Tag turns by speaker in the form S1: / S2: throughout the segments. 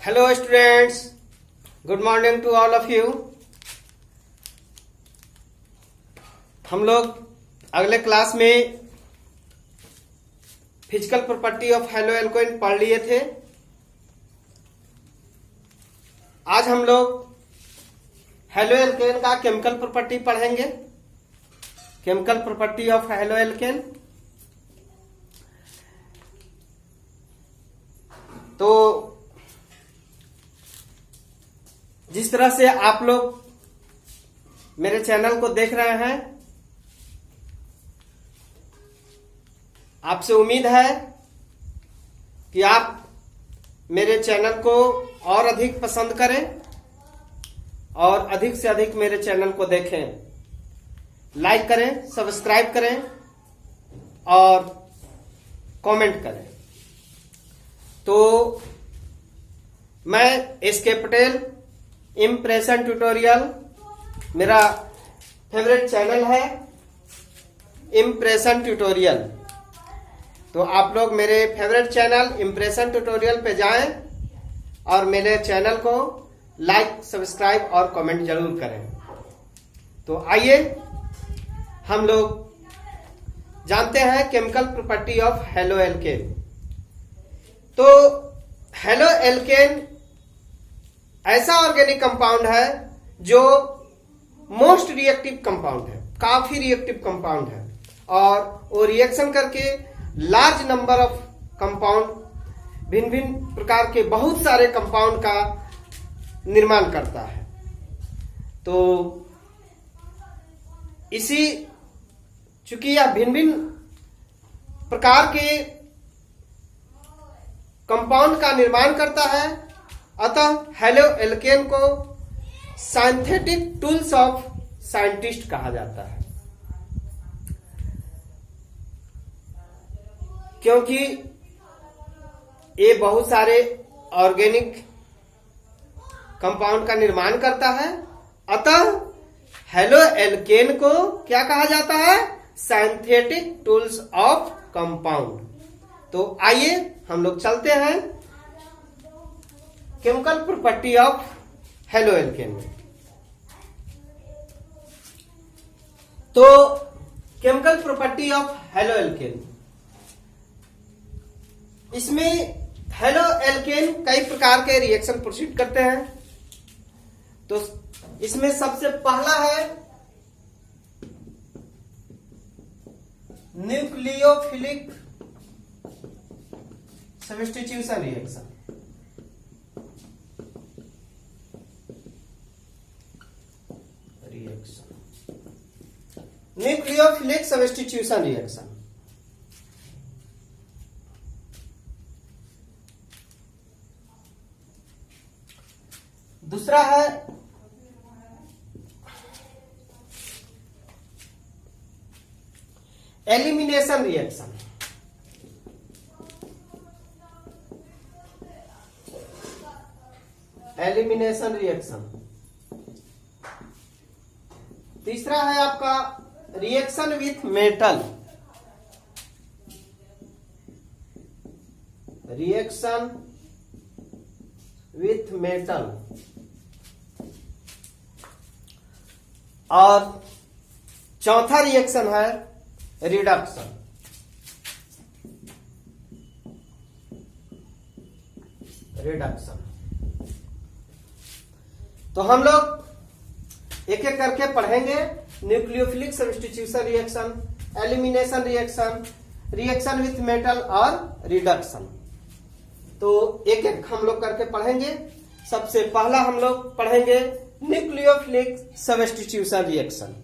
S1: Hello students, good morning to all of you. हम लोग अगले क्लास में physical property of haloalkane पढ़ लिए थे। आज हम लोग हेलो एल्केन का केमिकल प्रॉपर्टी पढ़ेंगे। Chemical property of haloalkane. तो जिस तरह से आप लोग मेरे चैनल को देख रहे हैं, आपसे उम्मीद है कि आप मेरे चैनल को और अधिक पसंद करें और अधिक से अधिक मेरे चैनल को देखें, लाइक करें, सब्सक्राइब करें और कमेंट करें। तो मैं एसके पटेल, इम्प्रेशन ट्यूटोरियल मेरा फेवरेट चैनल है, इम्प्रेशन ट्यूटोरियल। तो आप लोग मेरे फेवरेट चैनल इम्प्रेशन ट्यूटोरियल पे जाएं और मेरे चैनल को लाइक, सब्सक्राइब और कमेंट जरूर करें। तो आइए हम लोग जानते हैं chemical property of haloalkane. तो हेलो एल्केन ऐसा ऑर्गेनिक कंपाउंड है जो मोस्ट रिएक्टिव कंपाउंड है, काफी रिएक्टिव कंपाउंड है, और वो रिएक्शन करके लार्ज नंबर ऑफ कंपाउंड, भिन्न भिन्न प्रकार के बहुत सारे कंपाउंड का निर्माण करता है। तो इसी चूंकि यह भिन्न भिन्न प्रकार के कंपाउंड का निर्माण करता है, अतः हेलो एल्केन को सिंथेटिक टूल्स ऑफ साइंटिस्ट कहा जाता है, क्योंकि ये बहुत सारे ऑर्गेनिक कंपाउंड का निर्माण करता है। अतः हेलो एल्केन को क्या कहा जाता है? Synthetic tools of compound. तो आइए हम लोग चलते हैं chemical property of halo alkane में। तो chemical property of halo alkane, इसमें हेलो एल्केन कई प्रकार के रिएक्शन प्रोसीड करते हैं। तो इसमें सबसे पहला है nucleophilic substitution reaction. Nucleophilic substitution reaction. दूसरा है एलिमिनेशन रिएक्शन। Elimination reaction. तीसरा है आपका reaction with metal. Reaction with metal. और चौथा रिएक्शन है रिडक्शन। रिडक्शन। तो हम लोग एक एक करके पढ़ेंगे। Nucleophilic substitution reaction, elimination reaction, reaction with metal और रिडक्शन। तो एक एक हम लोग करके पढ़ेंगे। सबसे पहला हम लोग पढ़ेंगे nucleophilic substitution reaction.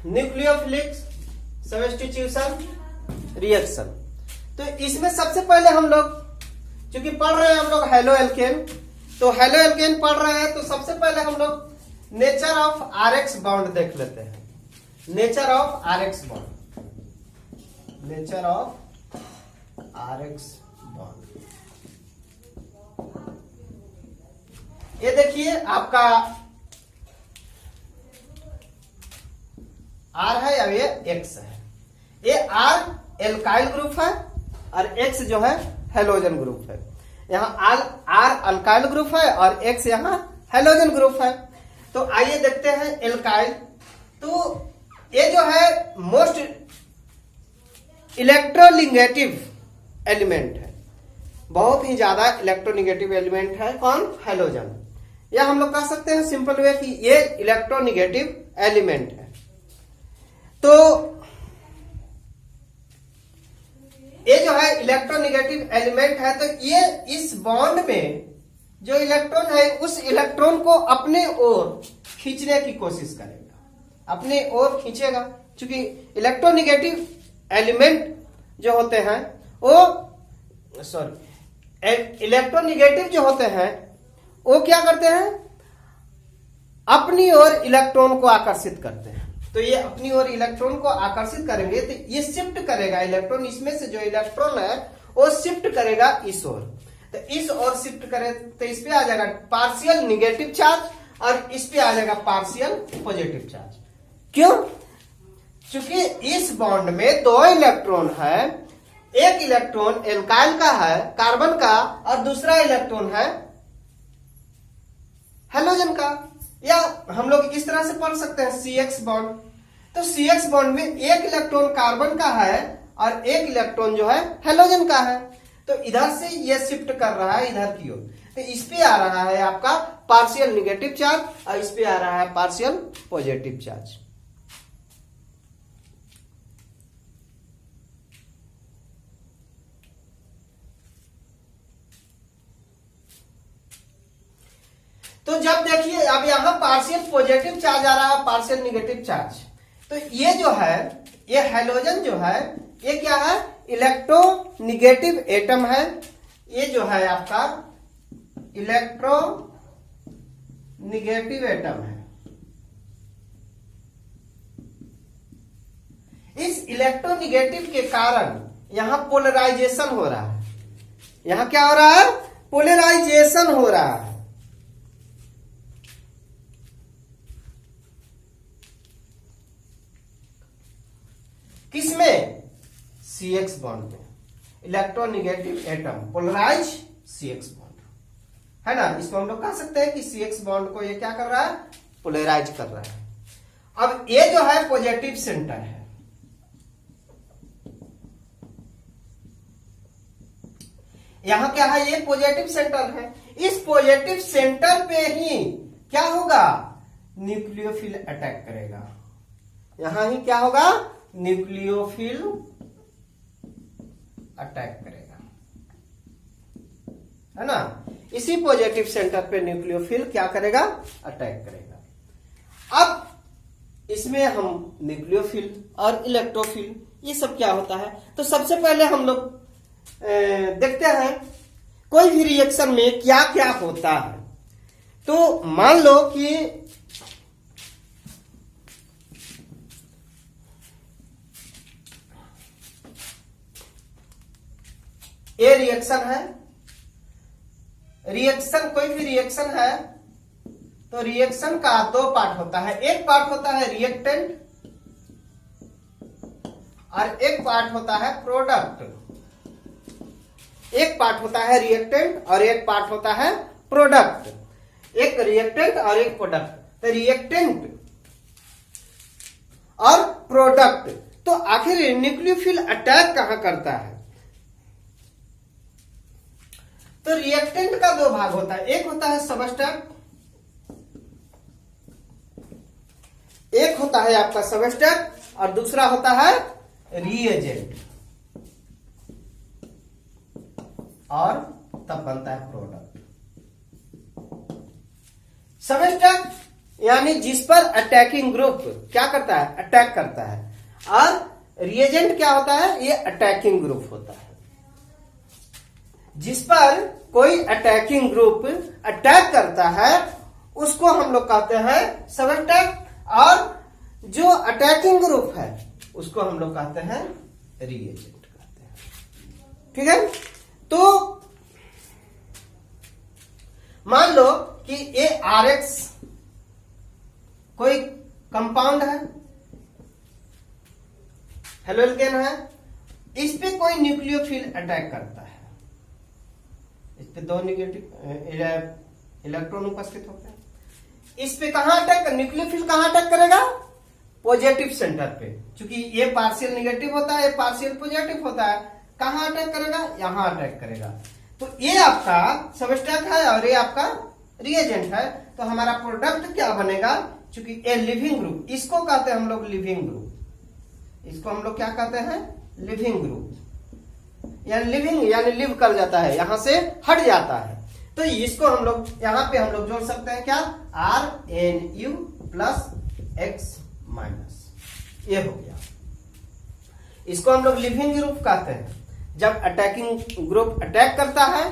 S1: Nucleophilic substitution reaction. तो इसमें सबसे पहले हम लोग चूंकि पढ़ रहे हैं हम लोग हेलो एल्केन, तो हेलो एल्केन पढ़ रहे हैं, तो सबसे पहले हम लोग नेचर ऑफ आरएक्स बॉन्ड देख लेते हैं। Nature of RX bond. Nature of RX bond. ये देखिए आपका R है और ये X है। ये R एल्काइल ग्रुप है और X जो है हेलोजन ग्रुप है। यहाँ R अल्काइल ग्रुप है और X यहाँ हेलोजन ग्रुप है। तो आइए देखते हैं एल्काइल। तो ये जो है मोस्ट इलेक्ट्रोनिगेटिव एलिमेंट है, बहुत ही ज्यादा इलेक्ट्रोनिगेटिव एलिमेंट है। कौन? हेलोजन। या हम लोग कह सकते हैं सिंपल वे कि ये इलेक्ट्रोनिगेटिव एलिमेंट है। तो ये जो है इलेक्ट्रोनिगेटिव एलिमेंट है, तो ये इस बॉन्ड में जो इलेक्ट्रॉन है उस इलेक्ट्रॉन को अपने ओर खींचने की कोशिश करेगा, अपने ओर खींचेगा। क्योंकि इलेक्ट्रोनिगेटिव एलिमेंट जो होते हैं वो इलेक्ट्रोनिगेटिव जो होते हैं वो क्या करते हैं? अपनी ओर इलेक्ट्रॉन को आकर्षित करते हैं। तो ये अपनी ओर इलेक्ट्रॉन को आकर्षित करेंगे तो ये शिफ्ट करेगा इलेक्ट्रॉन, इसमें से जो इलेक्ट्रॉन है वो शिफ्ट करेगा इस ओर। तो इस ओर शिफ्ट करे तो इस पे आ जाएगा पार्शियल निगेटिव चार्ज और इस पे आ जाएगा पार्शियल पॉजिटिव चार्ज। क्यों? क्योंकि इस बॉन्ड में दो इलेक्ट्रॉन है, एक इलेक्ट्रॉन एल्काइल का है, कार्बन का, और दूसरा इलेक्ट्रॉन है हेलोजन का। या हम लोग इस तरह से पढ़ सकते हैं CX बॉन्ड। तो CX बॉन्ड में एक इलेक्ट्रॉन कार्बन का है और एक इलेक्ट्रॉन जो है हेलोजन का है। तो इधर से ये शिफ्ट कर रहा है इधर की ओर, तो इस पे आ रहा है आपका पार्शियल निगेटिव चार्ज और इस पे आ रहा है पार्शियल पॉजिटिव चार्ज। तो जब देखिए अब यहां पार्शियल पॉजिटिव चार्ज आ रहा है, पार्शियल निगेटिव चार्ज, तो ये जो है ये हेलोजन जो है ये क्या है? इलेक्ट्रोनिगेटिव एटम है। ये जो है आपका इलेक्ट्रोनिगेटिव एटम है। इस इलेक्ट्रोनिगेटिव के कारण यहां पोलराइजेशन हो रहा है। यहां क्या हो रहा है? पोलराइजेशन हो रहा है। किसमें? CX बॉन्ड में। Electronegative atom polarise CX bond है ना। इसको हम लोग कह सकते हैं कि CX बॉन्ड को ये क्या कर रहा है? पोलराइज कर रहा है। अब ये जो है पॉजिटिव सेंटर है, यहां क्या है? ये पॉजिटिव सेंटर है। इस पॉजिटिव सेंटर पे ही क्या होगा? न्यूक्लियोफिल अटैक करेगा। यहां ही क्या होगा? न्यूक्लियोफिल अटैक करेगा, है ना। इसी पॉजिटिव सेंटर पे न्यूक्लियोफिल क्या करेगा? अटैक करेगा। अब इसमें हम न्यूक्लियोफिल और इलेक्ट्रोफिल ये सब क्या होता है, तो सबसे पहले हम लोग देखते हैं कोई भी रिएक्शन में क्या क्या होता है। तो मान लो कि ये रिएक्शन है, रिएक्शन कोई भी रिएक्शन है तो रिएक्शन का दो पार्ट होता है। एक पार्ट होता है रिएक्टेंट और एक पार्ट होता है प्रोडक्ट। एक पार्ट होता है रिएक्टेंट और एक पार्ट होता है प्रोडक्ट। एक रिएक्टेंट और एक प्रोडक्ट। तो रिएक्टेंट और प्रोडक्ट, तो आखिर न्यूक्लियोफिल अटैक कहां करता है? तो रिएक्टेंट का दो भाग होता है, एक होता है सबस्ट्रेट, एक होता है आपका सबस्ट्रेट और दूसरा होता है रिएजेंट, और तब बनता है प्रोडक्ट। सबस्ट्रेट यानी जिस पर अटैकिंग ग्रुप क्या करता है? अटैक करता है। और रिएजेंट क्या होता है? ये अटैकिंग ग्रुप होता है। जिस पर कोई अटैकिंग ग्रुप अटैक करता है उसको हम लोग कहते हैं सबस्ट्रेट, और जो अटैकिंग ग्रुप है उसको हम लोग कहते हैं रिएजेंट कहते हैं। ठीक है। तो मान लो कि ये RX कोई कंपाउंड है, हेलोजन है, इस पे कोई न्यूक्लियोफिल अटैक करता है, इस पे 2 नेगेटिव इलेक्ट्रॉन उपस्थित होते हैं। इस पे कहां अटैक, न्यूक्लियोफिल कहां अटैक करेगा? पॉजिटिव सेंटर पे, क्योंकि ये पार्शियल नेगेटिव होता है, ये पार्शियल पॉजिटिव होता है। कहां अटैक करेगा? यहां अटैक करेगा। तो ये आपका सबस्ट्रेट है और ये आपका रिएजेंट है। तो हमारा प्रोडक्ट क्या बनेगा? क्योंकि ये लिविंग ग्रुप, इसको कहते हैं हम लोग लिविंग ग्रुप। इसको हम लोग क्या कहते हैं? Leaving group. यानी लिविंग यानी लिव कर जाता है, यहां से हट जाता है। तो इसको हम लोग यहां पे हम लोग जोड़ सकते हैं क्या? RNU प्लस X माइनस, ये हो गया। इसको हम लोग लिविंग ग्रुप कहते हैं। जब अटैकिंग ग्रुप अटैक करता है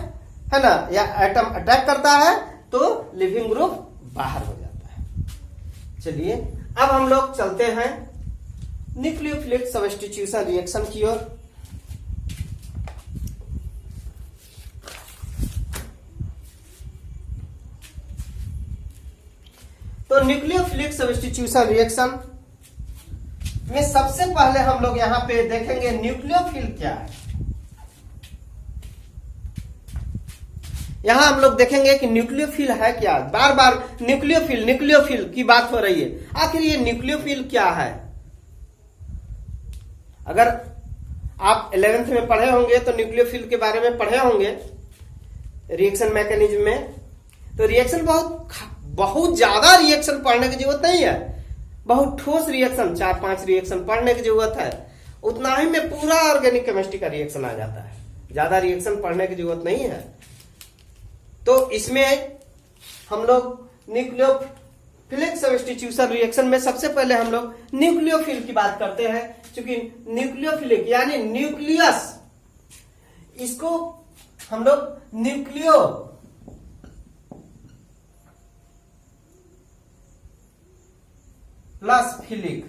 S1: ना, या एटम अटैक करता है तो लिविंग ग्रुप बाहर हो जाता है। चलिए अब हम लोग चलते हैं न्यूक्लियोफिलिक सब्स्टिट्यूशन रिएक्शन की ओर। तो न्यूक्लियोफिलिक सब्स्टिट्यूशन रिएक्शन में सबसे पहले हम लोग यहां पे देखेंगे न्यूक्लियोफिल क्या है। यहां हम लोग देखेंगे कि न्यूक्लियोफिल है क्या। बार बार न्यूक्लियोफिल की बात हो रही है। आखिर ये न्यूक्लियोफिल क्या है? अगर आप 11th में पढ़े होंगे तो न्यूक्लियोफिल के बारे में पढ़े होंगे रिएक्शन मैकेनिज्म में। तो रिएक्शन बहुत ज्यादा रिएक्शन पढ़ने की जरूरत नहीं है, बहुत ठोस रिएक्शन 4-5 रिएक्शन पढ़ने की जरूरत है। उतना ही में पूरा ऑर्गेनिक केमिस्ट्री का रिएक्शन आ जाता है, ज्यादा रिएक्शन पढ़ने की जरूरत नहीं है। तो इसमें हम लोग न्यूक्लियोफिलिक सब्स्टिट्यूशन रिएक्शन में सबसे पहले हम लोग न्यूक्लियोफिल की बात करते हैं, क्योंकि न्यूक्लियोफिलिक यानी न्यूक्लियस, इसको हम लोग nucleo plus philic,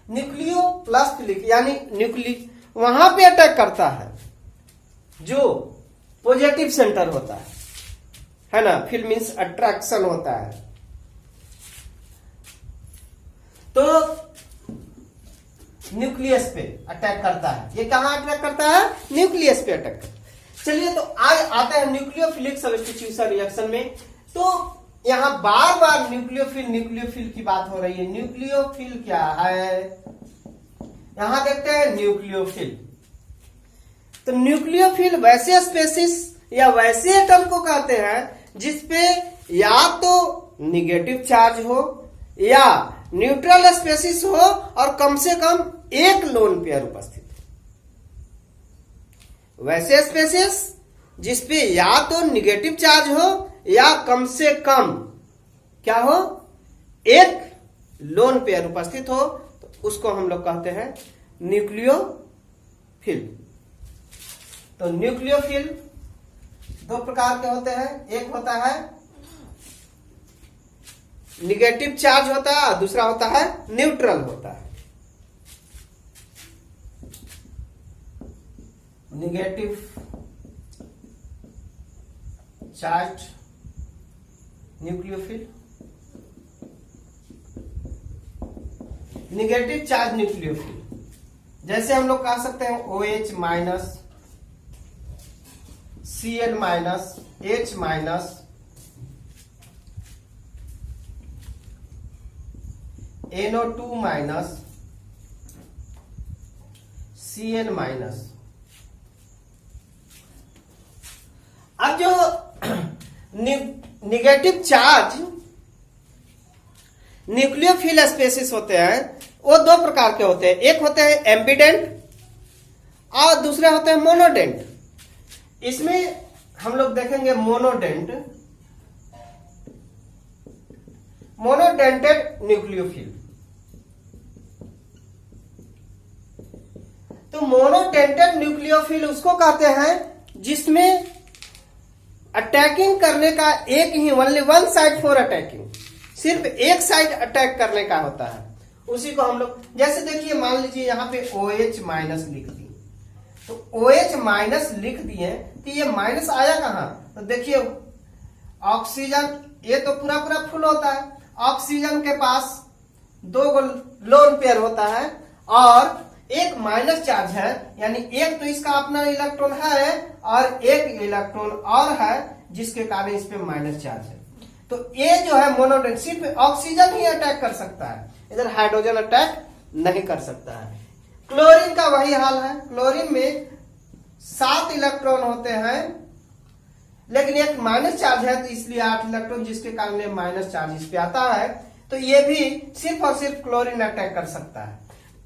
S1: nucleo plus philic यानी वहां पे अटैक करता है जो पॉजिटिव सेंटर होता है ना। फिल मीन्स अट्रैक्शन होता है। तो न्यूक्लियस पे अटैक करता है। ये कहां अटैक करता है? न्यूक्लियस पे अटैक करता है। चलिए तो आज आते हैं न्यूक्लियोफिलिक सब्स्टिट्यूशन रिएक्शन में। तो यहां बार बार न्यूक्लियोफिल की बात हो रही है। न्यूक्लियोफिल क्या है? यहां देखते हैं न्यूक्लियोफिल। तो न्यूक्लियोफिल वैसे स्पेसीज या वैसे एटम को कहते हैं जिसपे या तो निगेटिव चार्ज हो या न्यूट्रल स्पेसीज हो और कम से कम एक लोन पेयर उपस्थित हो। वैसे स्पेसीज जिसपे या तो निगेटिव चार्ज हो या कम से कम क्या हो? एक लोन पेयर उपस्थित हो, तो उसको हम लोग कहते हैं न्यूक्लियोफिल। तो न्यूक्लियोफिल 2 प्रकार के होते हैं। एक होता है निगेटिव चार्ज होता है और दूसरा होता है न्यूट्रल होता है। Negative charge nucleophile, negative charge nucleophile. जैसे हम लोग कह सकते हैं OH minus, Cl minus, H minus, NO2 minus, Cl minus. अब जो निगेटिव चार्ज न्यूक्लियोफिल स्पेसीज होते हैं वो 2 प्रकार के होते हैं। एक होते हैं एम्बिडेंट और दूसरे होते हैं मोनोडेंट। इसमें हम लोग देखेंगे मोनोडेंटेड न्यूक्लियोफिल। तो मोनोडेंटेड न्यूक्लियोफिल उसको कहते हैं जिसमें अटैकिंग करने का एक ही only one side for attacking, सिर्फ एक साइड अटैक करने का होता है। उसी को हम लोग जैसे देखिए मान लीजिए यहां पे OH माइनस लिख दी, तो OH माइनस लिख दिए तो ये माइनस आया कहाँ? तो देखिए ऑक्सीजन ये तो पूरा पूरा फुल होता है, ऑक्सीजन के पास 2 लोन पेयर होता है और एक माइनस चार्ज है, यानी एक तो इसका अपना इलेक्ट्रॉन है और एक इलेक्ट्रॉन और है जिसके कारण इस पे माइनस चार्ज है। तो ये जो है मोनोडेंट सिर्फ ऑक्सीजन ही अटैक कर सकता है, इधर हाइड्रोजन अटैक नहीं कर सकता है। क्लोरीन का वही हाल है, क्लोरीन में 7 इलेक्ट्रॉन होते हैं लेकिन एक माइनस चार्ज है तो इसलिए 8 इलेक्ट्रॉन, जिसके कारण ये माइनस चार्ज इस पे आता है। तो ये भी सिर्फ और सिर्फ क्लोरीन अटैक कर सकता है,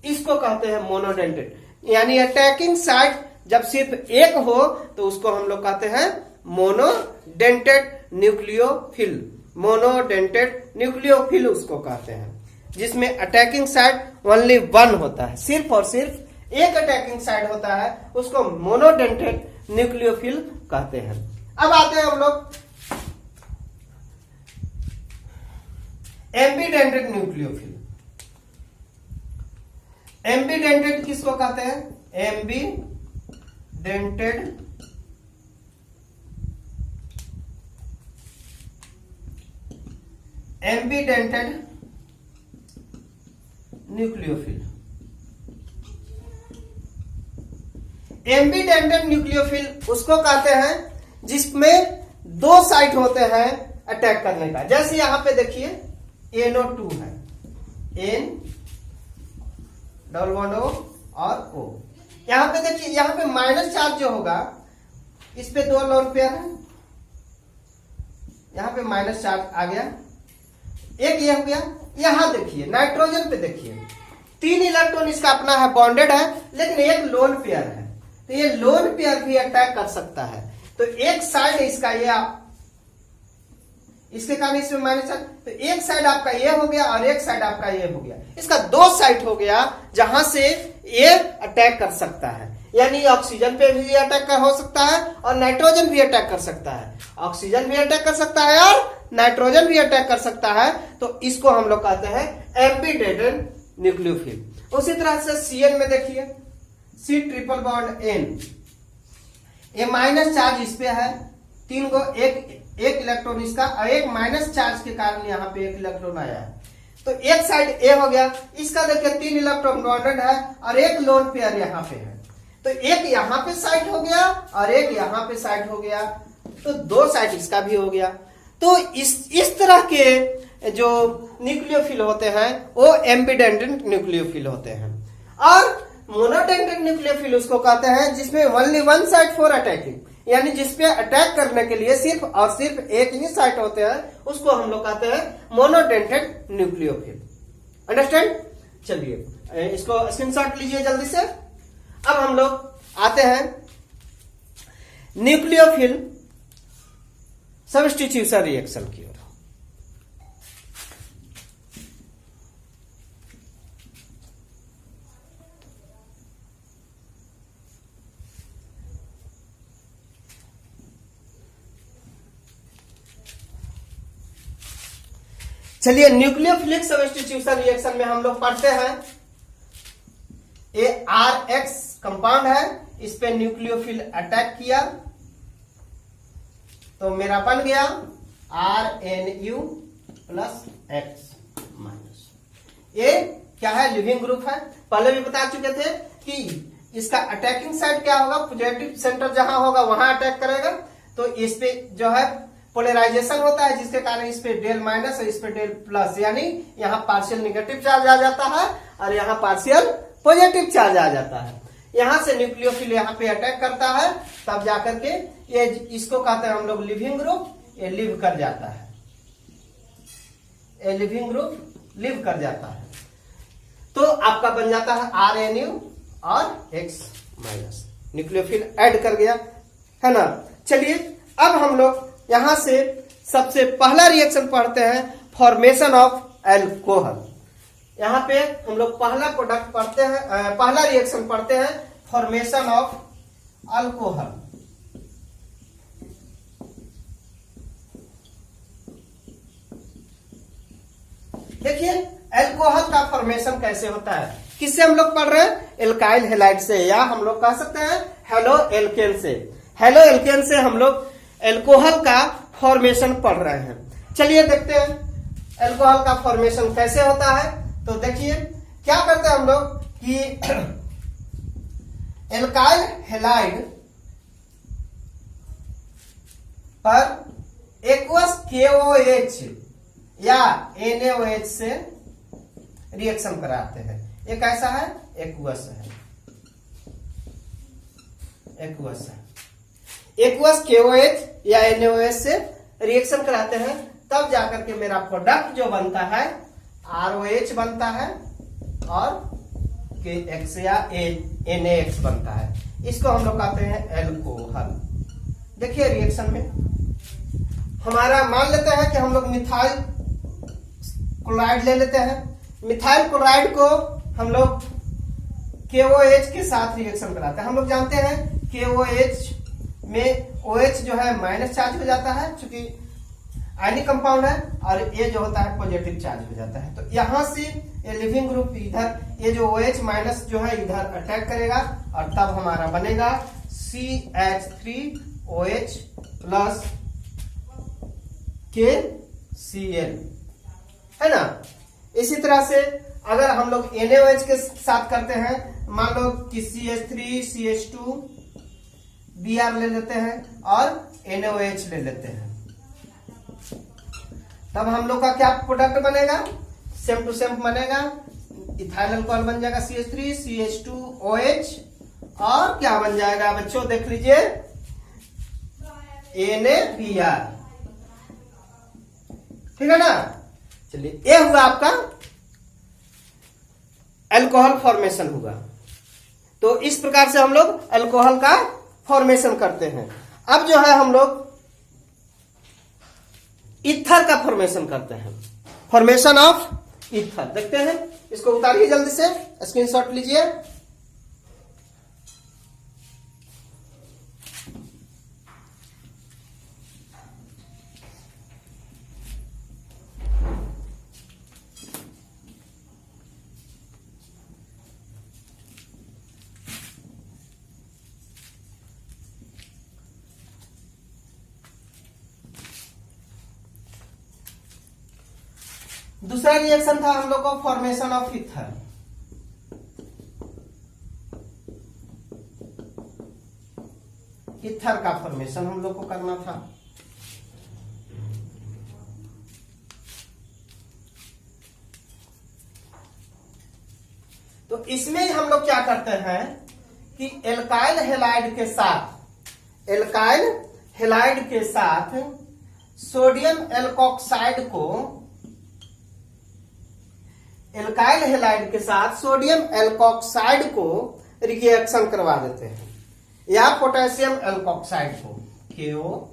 S1: इसको कहते हैं मोनोडेंटेड। यानी अटैकिंग साइट जब सिर्फ एक हो तो उसको हम लोग कहते हैं मोनोडेंटेड न्यूक्लियोफिल। मोनोडेंटेड न्यूक्लियोफिल उसको कहते हैं जिसमें अटैकिंग साइट ओनली 1 होता है, सिर्फ और सिर्फ एक अटैकिंग साइट होता है, उसको मोनोडेंटेड न्यूक्लियोफिल कहते हैं। अब आते हैं हम लोग एम्बीडेंटेड न्यूक्लियोफिल। एम्बीडेंटेड किसको कहते हैं? एम्बीडेंटेड न्यूक्लियोफिल। एम्बीडेंटेड न्यूक्लियोफिल उसको कहते हैं जिसमें 2 साइट होते हैं अटैक करने का। जैसे यहां पे देखिए NO2 है, N डबल बॉन्ड O और O। यहां पे देखिए यहां पे माइनस चार्ज जो होगा इस पे 2 लोन पेयर है, यहां पे माइनस चार्ज आ गया, एक ये हो गया। यहां देखिए नाइट्रोजन पे देखिए 3 इलेक्ट्रॉन इसका अपना है, बॉन्डेड है, लेकिन एक लोन पेयर है, तो ये लोन पेयर भी अटैक कर सकता है। तो एक साइड इसका ये इसके कारण इसमें माइनस चार्ज, तो एक साइड आपका ये हो गया और एक साइड आपका ये हो गया, इसका 2 साइड हो गया जहां से ये अटैक कर सकता है। यानी ऑक्सीजन पे भी अटैक हो सकता है और नाइट्रोजन भी अटैक कर सकता है, ऑक्सीजन भी अटैक कर सकता है और नाइट्रोजन भी अटैक कर सकता है। तो इसको हम लोग कहते हैं एम्बीडेंटेड न्यूक्लियोफिल। उसी तरह से CN में देखिए C ट्रिपल बॉन्ड N, ये माइनस चार्ज इस पे है, 3 को एक इलेक्ट्रॉन इसका और एक माइनस चार्ज के कारण यहाँ पे एक इलेक्ट्रॉन आया है। तो एक साइड A हो गया, इसका देखिए 3 इलेक्ट्रॉन बॉन्डेड है और एक लोन पेयर यहाँ पे है, तो एक यहाँ पे साइड हो गया और एक यहाँ पे साइड हो गया, तो 2 साइड इसका भी हो गया। तो इस तरह के जो न्यूक्लियोफिल होते हैं वो एम्बीडेंटेड न्यूक्लियोफिल होते हैं। और मोनोडेंटेड न्यूक्लियोफिल उसको कहते हैं जिसमें ओनली 1 साइड फॉर अटैकिंग, यानी जिसपे अटैक करने के लिए सिर्फ और सिर्फ एक ही साइट होते हैं, उसको हम लोग कहते हैं मोनोडेंटेड न्यूक्लियोफिल। अंडरस्टैंड? चलिए इसको स्क्रीनशॉट लीजिए जल्दी से। अब हम लोग आते हैं न्यूक्लियोफिल सब्स्टिट्यूशन रिएक्शन की ओर। चलिए न्यूक्लियोफिलिक सब्स्टिट्यूशन रिएक्शन में हम लोग पढ़ते हैं ये RX कंपाउंड है, इस पे न्यूक्लियोफिल अटैक किया तो मेरा बन गया RNU प्लस X माइनस। ये क्या है? लिविंग ग्रुप है। पहले भी बता चुके थे कि इसका अटैकिंग साइड क्या होगा, पॉजिटिव सेंटर जहां होगा वहां अटैक करेगा। तो इस पे जो है पोलराइजेशन होता है जिसके कारण इस पे डेल माइनस और इस पे डेल प्लस, यानी यहाँ पार्शियल निगेटिव चार्ज आ जाता है और यहाँ पार्शियल पॉजिटिव चार्ज आ जाता है। यहां से न्यूक्लियोफिल यहाँ पे अटैक करता है, तब जाकर के ये इसको कहते हैं हम लोग लिविंग ग्रुप, ये लिव कर जाता है, ये लिविंग ग्रुप लिव कर जाता है। तो आपका बन जाता है RNU और X माइनस, न्यूक्लियोफिल ऐड कर गया, है ना। चलिए अब हम लोग यहां से सबसे पहला रिएक्शन पढ़ते हैं फॉर्मेशन ऑफ एल्कोहल। यहां पे हम लोग पहला प्रोडक्ट पढ़ते हैं, पहला रिएक्शन पढ़ते हैं फॉर्मेशन ऑफ अल्कोहल। देखिए एल्कोहल का फॉर्मेशन कैसे होता है। किससे हम लोग पढ़ रहे हैं? एल्काइल हैलाइड से, या हम लोग कह सकते हैं हेलो एल्केन से। हेलो एल्केन से हम लोग एल्कोहल का फॉर्मेशन पढ़ रहे हैं। चलिए देखते हैं एल्कोहल का फॉर्मेशन कैसे होता है। तो देखिए क्या करते हैं हम लोग कि एल्काइल हैलाइड पर एक्वस KOH या NaOH से रिएक्शन कराते हैं। एक कैसा है? एक्वस है, एक्वस है। एक्वस KOH या NaOH से रिएक्शन कराते हैं, तब जाकर के मेरा प्रोडक्ट जो बनता है ROH बनता है और KX या NaX बनता है। इसको हम लोग कहते हैं एल्कोहल। देखिए रिएक्शन में हमारा मान लेते हैं कि हम लोग मिथाइल क्लोराइड ले लेते हैं। मिथाइल क्लोराइड को हम लोग KOH के साथ रिएक्शन कराते हैं। हम लोग जानते हैं KOH में OH जो है माइनस चार्ज हो जाता है, क्योंकि आयनिक कंपाउंड है, और ये जो होता है पॉजिटिव चार्ज हो जाता है। तो यहां से ये लिविंग ग्रुप इधर, ये जो OH माइनस जो है इधर अटैक करेगा, और तब हमारा बनेगा CH3OH प्लस KCl, है ना। इसी तरह से अगर हम लोग NaOH के साथ करते हैं, मान लो कि CH3CH2 Br ले लेते हैं और NaOH ले लेते हैं, तब हम लोग का क्या प्रोडक्ट बनेगा? सेम टू सेम बनेगा। इथाइल अल्कोहल बन जाएगा CH3CH2OH, और क्या बन जाएगा बच्चों? देख लीजिए NaBr, ठीक है ना। चलिए ये हुआ आपका अल्कोहल फॉर्मेशन हुआ। तो इस प्रकार से हम लोग अल्कोहल का फॉर्मेशन करते हैं। अब जो है हम लोग ईथर का फॉर्मेशन करते हैं। फॉर्मेशन ऑफ ईथर देखते हैं। इसको उतारिए जल्दी से, स्क्रीनशॉट लीजिए। दूसरा रिएक्शन था हम लोग को फॉर्मेशन ऑफ ईथर। ईथर का फॉर्मेशन हम लोग को करना था। तो इसमें हम लोग क्या करते हैं कि एल्काइल हैलाइड के साथ सोडियम एल्कोक्साइड को, एल्काइल हैलाइड के साथ सोडियम एल्कोक्साइड को रिएक्शन करवा देते हैं, या पोटेशियम एल्कोक्साइड को KO।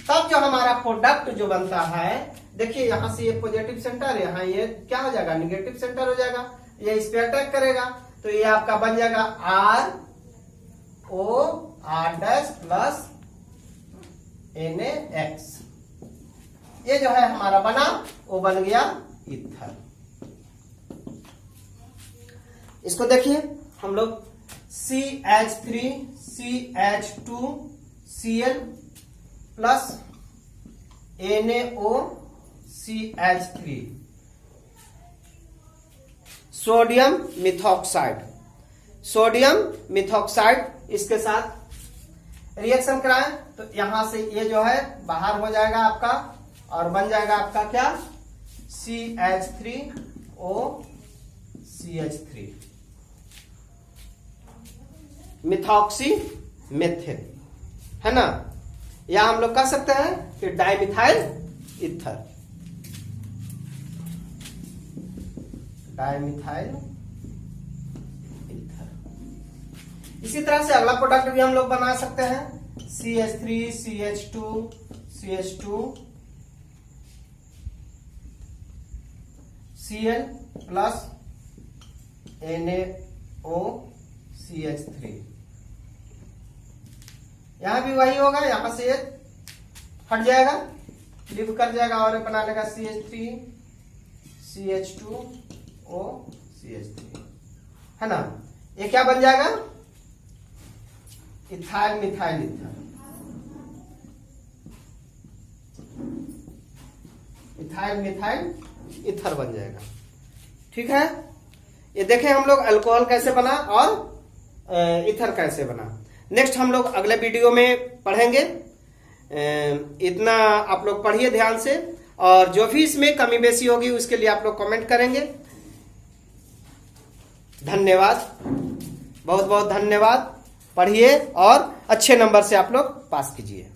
S1: तब जो हमारा प्रोडक्ट जो बनता है, देखिए यहां से ये पॉजिटिव सेंटर, यहां ये क्या हो जाएगा? निगेटिव सेंटर हो जाएगा। ये इस पे अटैक करेगा, तो ये आपका बन जाएगा ROR' प्लस NaX। ये जो है हमारा बना, वो बन गया ईथर। इसको देखिए हम लोग CH3CH2Cl plus NaOCH3 sodium methoxide इसके साथ रिएक्शन कराएं, तो यहां से ये जो है बाहर हो जाएगा आपका, और बन जाएगा आपका क्या? CH3OCH3 मिथॉक्सी मेथिल, है ना। या हम लोग कह सकते हैं कि डाइमिथाइल ईथर, डाइमिथाइल ईथर। इसी तरह से अगला प्रोडक्ट भी हम लोग बना सकते हैं, CH3CH2Cl प्लस NaOCH3। यहां भी वही होगा, यहां से हट जाएगा, फ्लिप कर जाएगा और बना लेगा CH3CH2OCH3। CH3, है ना। ये क्या बन जाएगा, ethyl methyl ether, ethyl methyl ether बन जाएगा। ठीक है, ये देखें हम लोग अल्कोहल कैसे बना और ईथर कैसे बना। नेक्स्ट हम लोग अगले वीडियो में पढ़ेंगे। इतना आप लोग पढ़िए ध्यान से, और जो भी इसमें कमी बेसी होगी उसके लिए आप लोग कमेंट करेंगे। धन्यवाद, बहुत बहुत धन्यवाद। पढ़िए और अच्छे नंबर से आप लोग पास कीजिए।